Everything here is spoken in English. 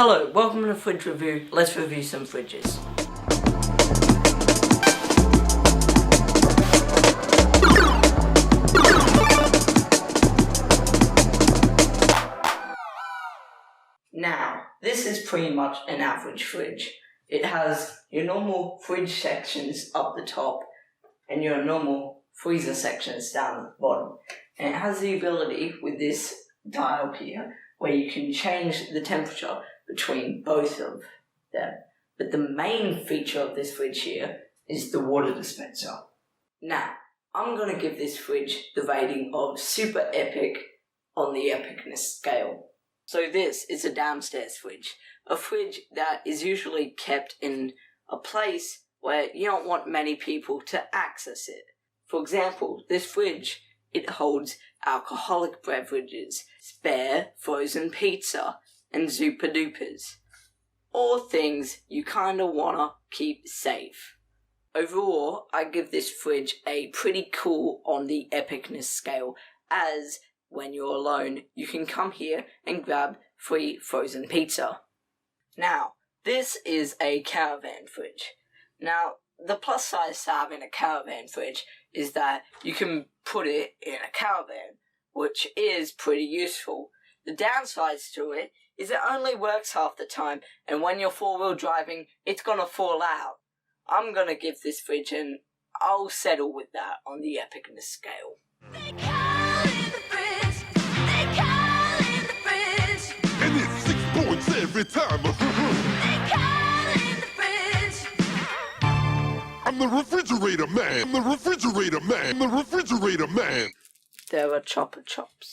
Hello, welcome to Fridge Review. Let's review some fridges. Now, this is pretty much an average fridge. It has your normal fridge sections up the top and your normal freezer sections down at the bottom. And it has the ability with this dial here where you can change the temperature between both of them. But the main feature of this fridge here is the water dispenser. Now, I'm going to give this fridge the rating of super epic on the epicness scale. So this is a downstairs fridge, a fridge that is usually kept in a place where you don't want many people to access it. For example, this fridge, it holds alcoholic beverages, spare frozen pizza, and Zupa Dupas. All things you kinda wanna keep safe. Overall, I give this fridge a pretty cool on the epicness scale, as when you're alone, you can come here and grab free frozen pizza. Now, this is a caravan fridge. Now, the plus side to having a caravan fridge is that you can put it in a caravan, which is pretty useful. The downsides to it is it only works half the time, and when you're four-wheel driving, it's gonna fall out. I'm gonna give this fridge and I'll settle with that on the epicness scale. They call in the fridge. They call in the fridge. And it's 6 points every time. They call in the fridge. I'm the refrigerator man. I'm the refrigerator man. I'm the refrigerator man. There are chopper chops.